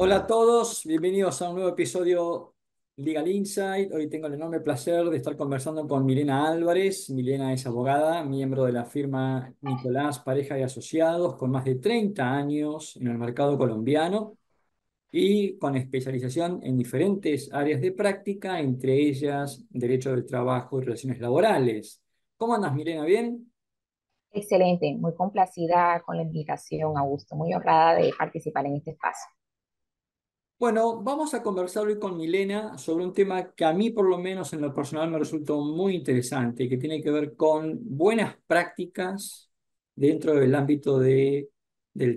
Hola a todos, bienvenidos a un nuevo episodio Legal Insight. Hoy tengo el enorme placer de estar conversando con Milena Álvarez. Milena es abogada, miembro de la firma Nicolás Pareja y Asociados, con más de 30 años en el mercado colombiano y con especialización en diferentes áreas de práctica, entre ellas derecho del trabajo y relaciones laborales. ¿Cómo andas, Milena? ¿Bien? Excelente, muy complacida con la invitación, Augusto, muy honrada de participar en este espacio. Bueno, vamos a conversar hoy con Milena sobre un tema que a mí por lo menos en lo personal me resultó muy interesante, que tiene que ver con buenas prácticas dentro del ámbito del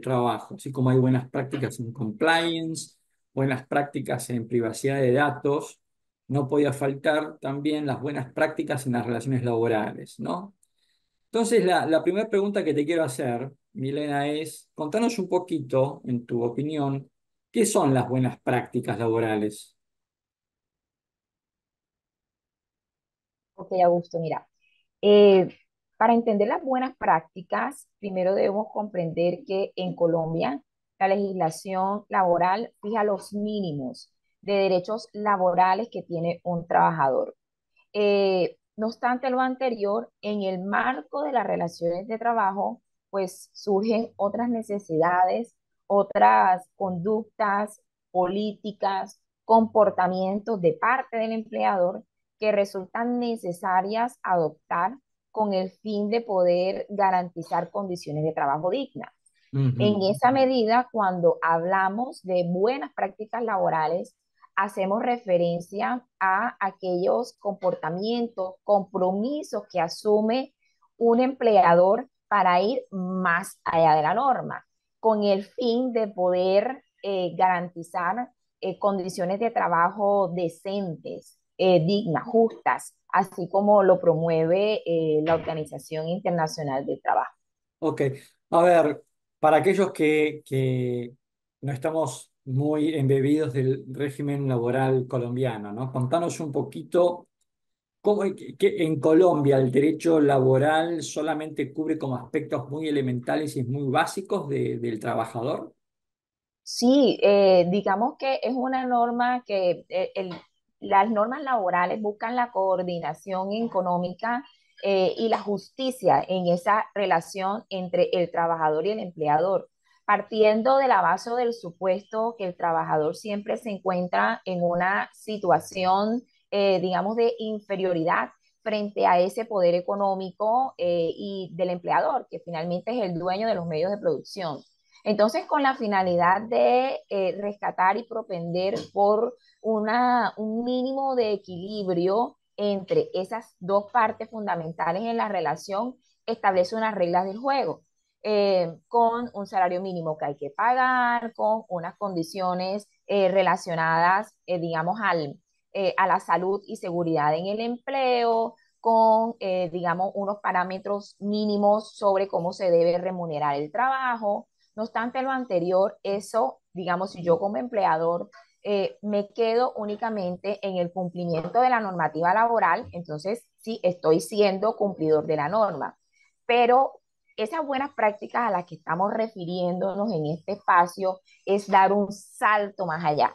trabajo, así como hay buenas prácticas en compliance, buenas prácticas en privacidad de datos, no podía faltar también las buenas prácticas en las relaciones laborales, ¿no? Entonces, la primera pregunta que te quiero hacer, Milena, es, contanos un poquito, en tu opinión, ¿qué son las buenas prácticas laborales? Ok, Augusto, mira, eh, para entender las buenas prácticas, primero debemos comprender que en Colombia la legislación laboral fija los mínimos de derechos laborales que tiene un trabajador. No obstante lo anterior, en el marco de las relaciones de trabajo, pues surgen otras necesidades, otras conductas, políticas, comportamientos de parte del empleador que resultan necesarias adoptar con el fin de poder garantizar condiciones de trabajo dignas. En Ujú. esa medida, cuando hablamos de buenas prácticas laborales, hacemos referencia a aquellos comportamientos, compromisos que asume un empleador para ir más allá de la norma, con el fin de poder garantizar condiciones de trabajo decentes, dignas, justas, así como lo promueve la Organización Internacional del Trabajo. Ok, a ver, para aquellos que no estamos muy embebidos del régimen laboral colombiano, ¿no? Contanos un poquito cómo que en Colombia el derecho laboral solamente cubre como aspectos muy elementales y muy básicos del trabajador. Sí, digamos que es una norma que las normas laborales buscan la coordinación económica y la justicia en esa relación entre el trabajador y el empleador, partiendo de la base del supuesto que el trabajador siempre se encuentra en una situación, digamos, de inferioridad frente a ese poder económico y del empleador, que finalmente es el dueño de los medios de producción. Entonces, con la finalidad de rescatar y propender por un mínimo de equilibrio entre esas dos partes fundamentales en la relación, establece unas reglas del juego, con un salario mínimo que hay que pagar, con unas condiciones relacionadas, digamos, a la salud y seguridad en el empleo, con, digamos, unos parámetros mínimos sobre cómo se debe remunerar el trabajo. No obstante lo anterior, eso, digamos, si yo como empleador me quedo únicamente en el cumplimiento de la normativa laboral, entonces sí estoy siendo cumplidor de la norma. Pero esas buenas prácticas a las que estamos refiriéndonos en este espacio es dar un salto más allá,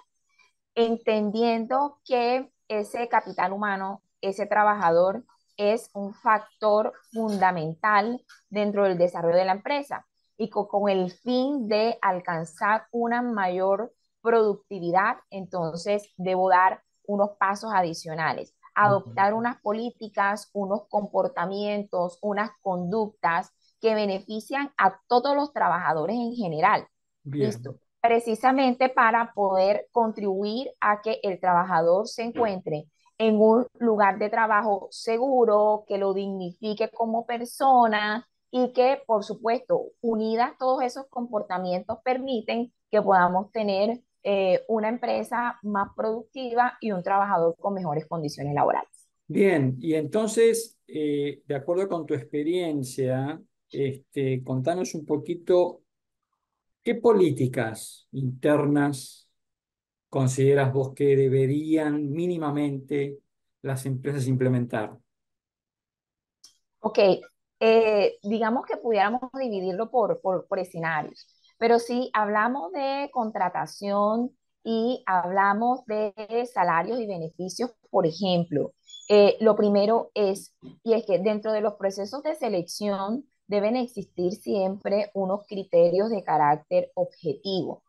entendiendo que ese capital humano, ese trabajador, es un factor fundamental dentro del desarrollo de la empresa y con el fin de alcanzar una mayor productividad, entonces debo dar unos pasos adicionales, adoptar unas políticas, unos comportamientos, unas conductas que benefician a todos los trabajadores en general. Bien. Listo, precisamente para poder contribuir a que el trabajador se encuentre en un lugar de trabajo seguro, que lo dignifique como persona y que, por supuesto, unidas todos esos comportamientos permiten que podamos tener una empresa más productiva y un trabajador con mejores condiciones laborales. Bien, y entonces, de acuerdo con tu experiencia, contanos un poquito qué políticas internas consideras vos que deberían mínimamente las empresas implementar. Ok, digamos que pudiéramos dividirlo por escenarios, pero si hablamos de contratación y hablamos de salarios y beneficios, por ejemplo, lo primero es, y es que dentro de los procesos de selección deben existir siempre unos criterios de carácter objetivo,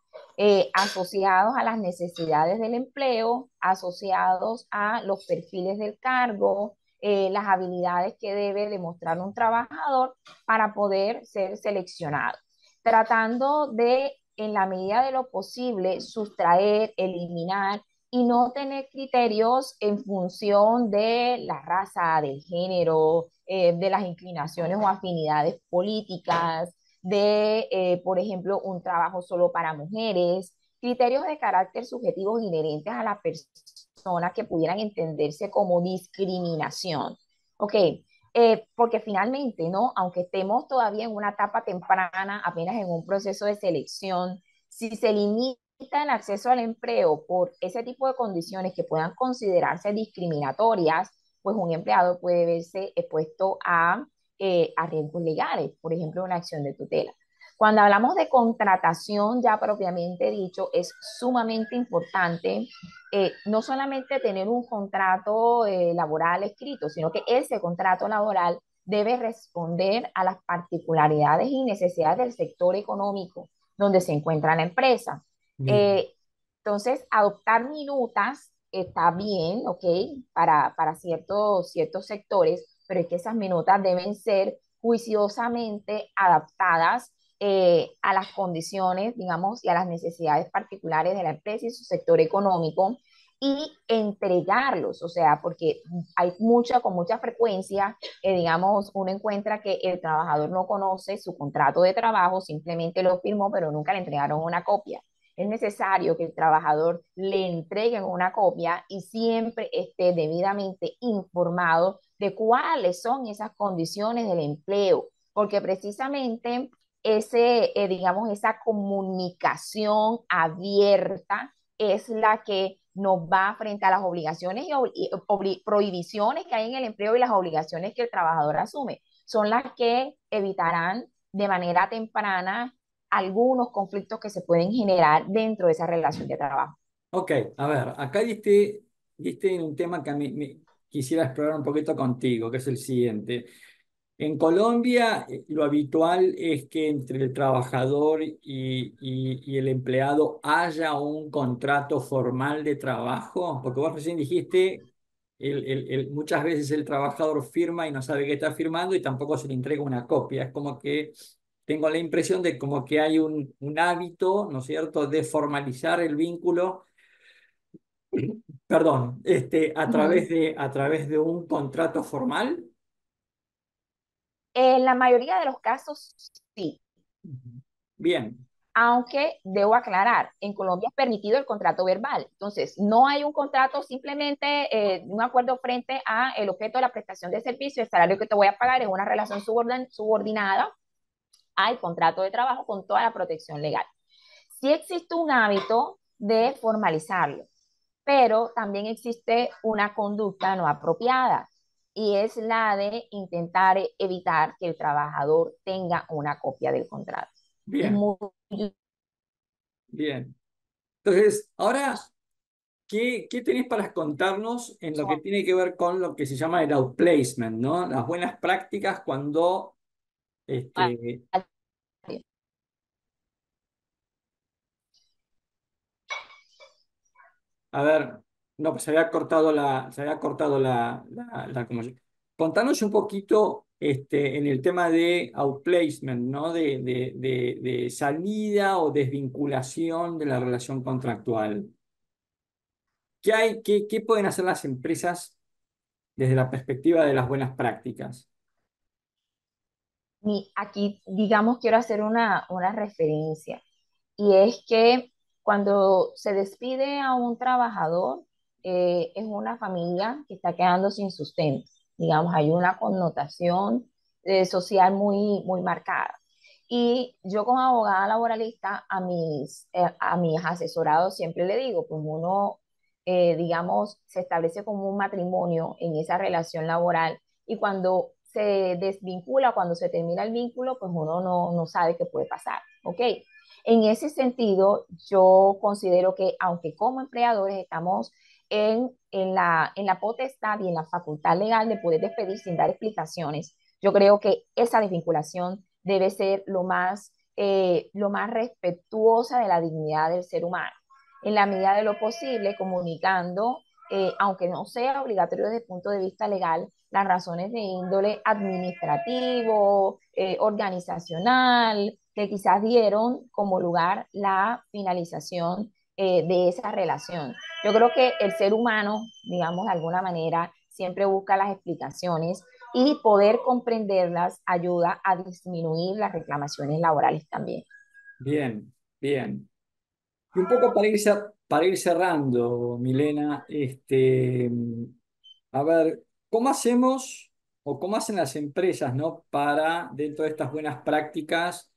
asociados a las necesidades del empleo, asociados a los perfiles del cargo, las habilidades que debe demostrar un trabajador para poder ser seleccionado, tratando de, en la medida de lo posible, sustraer, eliminar y no tener criterios en función de la raza, del género, de las inclinaciones o afinidades políticas, de, por ejemplo, un trabajo solo para mujeres, criterios de carácter subjetivo inherentes a la persona que pudieran entenderse como discriminación. Ok, porque finalmente, ¿no? Aunque estemos todavía en una etapa temprana, apenas en un proceso de selección, si se limita el acceso al empleo por ese tipo de condiciones que puedan considerarse discriminatorias, pues un empleado puede verse expuesto a riesgos legales, por ejemplo, una acción de tutela. Cuando hablamos de contratación ya propiamente dicho, es sumamente importante no solamente tener un contrato laboral escrito, sino que ese contrato laboral debe responder a las particularidades y necesidades del sector económico donde se encuentra la empresa. Bien. Eh, entonces, adoptar minutas está bien, ¿ok? Para ciertos sectores, pero es que esas minutas deben ser juiciosamente adaptadas a las condiciones, digamos, y a las necesidades particulares de la empresa y su sector económico y entregarlos, o sea, porque hay con mucha frecuencia, digamos, uno encuentra que el trabajador no conoce su contrato de trabajo, simplemente lo firmó, pero nunca le entregaron una copia. Es necesario que el trabajador le entreguen una copia y siempre esté debidamente informado de cuáles son esas condiciones del empleo, porque precisamente digamos, esa comunicación abierta es la que nos va frente a las obligaciones y prohibiciones que hay en el empleo y las obligaciones que el trabajador asume. Son las que evitarán de manera temprana algunos conflictos que se pueden generar dentro de esa relación de trabajo. Ok, a ver, acá diste en un tema que a mí me quisiera explorar un poquito contigo, que es el siguiente. En Colombia, lo habitual es que entre el trabajador y el empleado haya un contrato formal de trabajo, porque vos recién dijiste, muchas veces el trabajador firma y no sabe qué está firmando y tampoco se le entrega una copia. Es como que tengo la impresión de como que hay un hábito, ¿no es cierto?, de formalizar el vínculo, perdón, Ujú. a través de un contrato formal. En la mayoría de los casos, sí. Ujú. Bien, Aunque debo aclarar, en Colombia es permitido el contrato verbal. Entonces, no hay un contrato, simplemente un acuerdo frente a el objeto de la prestación de servicio, el salario que te voy a pagar es una relación subordinada al contrato de trabajo con toda la protección legal. Sí existe un hábito de formalizarlo, pero también existe una conducta no apropiada y es la de intentar evitar que el trabajador tenga una copia del contrato. Es bien, muy bien. Entonces, ahora, ¿qué tenés para contarnos en lo que tiene que ver con lo que se llama el outplacement, ¿no? Las buenas prácticas cuando, este, a ver, no, pues se había cortado contanos un poquito, en el tema de outplacement, ¿no? De salida o desvinculación de la relación contractual. ¿Qué hay, qué pueden hacer las empresas desde la perspectiva de las buenas prácticas? Aquí, digamos, quiero hacer una referencia y es que cuando se despide a un trabajador, es una familia que está quedando sin sustento. Digamos, hay una connotación social muy marcada. Y yo como abogada laboralista a mis asesorados siempre le digo, pues uno, digamos, se establece como un matrimonio en esa relación laboral y cuando se desvincula, cuando se termina el vínculo, pues uno no sabe qué puede pasar, ¿ok? En ese sentido, yo considero que aunque como empleadores estamos en la potestad y en la facultad legal de poder despedir sin dar explicaciones, yo creo que esa desvinculación debe ser lo más respetuosa de la dignidad del ser humano, en la medida de lo posible, comunicando, aunque no sea obligatorio desde el punto de vista legal, las razones de índole administrativo, organizacional, que quizás dieron como lugar la finalización de esa relación. Yo creo que el ser humano, digamos de alguna manera, siempre busca las explicaciones y poder comprenderlas ayuda a disminuir las reclamaciones laborales también. Bien, bien. Y un poco para ir cerrando, Milena, a ver, ¿cómo hacemos o cómo hacen las empresas, ¿no? Para, dentro de estas buenas prácticas,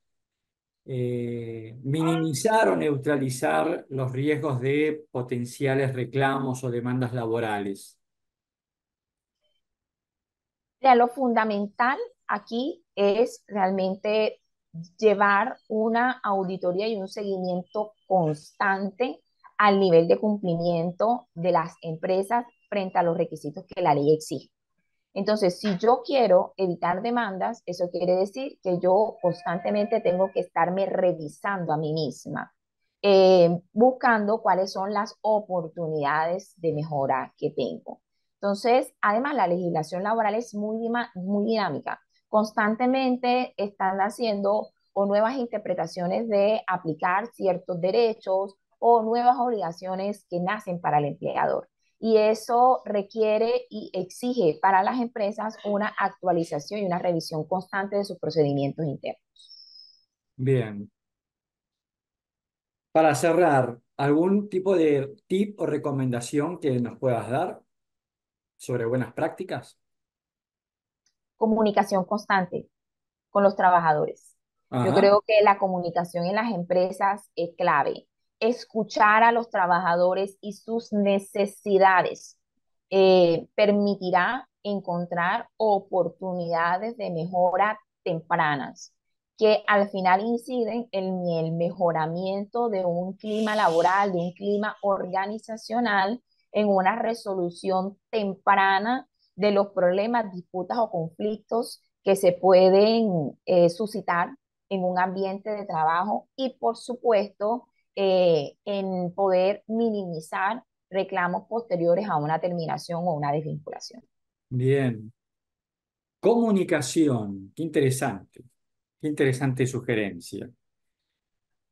minimizar o neutralizar los riesgos de potenciales reclamos o demandas laborales? Ya, lo fundamental aquí es realmente llevar una auditoría y un seguimiento constante al nivel de cumplimiento de las empresas frente a los requisitos que la ley exige. Entonces, si yo quiero evitar demandas, eso quiere decir que yo constantemente tengo que estarme revisando a mí misma, buscando cuáles son las oportunidades de mejora que tengo. Entonces, además, la legislación laboral es muy dinámica. Constantemente están haciendo o nuevas interpretaciones de aplicar ciertos derechos o nuevas obligaciones que nacen para el empleador y eso requiere y exige para las empresas una actualización y una revisión constante de sus procedimientos internos. Bien. Para cerrar, ¿algún tipo de tip o recomendación que nos puedas dar sobre buenas prácticas? Comunicación constante con los trabajadores. Yo Ajá, creo que la comunicación en las empresas es clave. Escuchar a los trabajadores y sus necesidades permitirá encontrar oportunidades de mejora tempranas que al final inciden en el mejoramiento de un clima laboral, de un clima organizacional, en una resolución temprana de los problemas, disputas o conflictos que se pueden suscitar en un ambiente de trabajo y, por supuesto, en poder minimizar reclamos posteriores a una terminación o una desvinculación. bien. Comunicación, qué interesante sugerencia.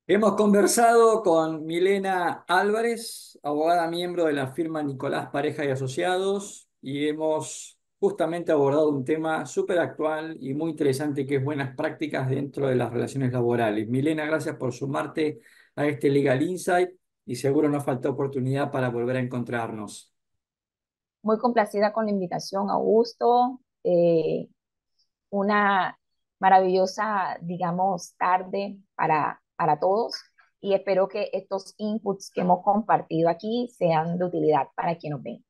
Hemos conversado con Milena Álvarez, abogada miembro de la firma Nicolás Pareja y Asociados, y hemos justamente abordado un tema súper actual y muy interesante que es buenas prácticas dentro de las relaciones laborales. Milena, gracias por sumarte a este Legal Insight y seguro nos falta oportunidad para volver a encontrarnos. Muy complacida con la invitación, Augusto. Una maravillosa, digamos, tarde para todos y espero que estos inputs que hemos compartido aquí sean de utilidad para quien nos ven.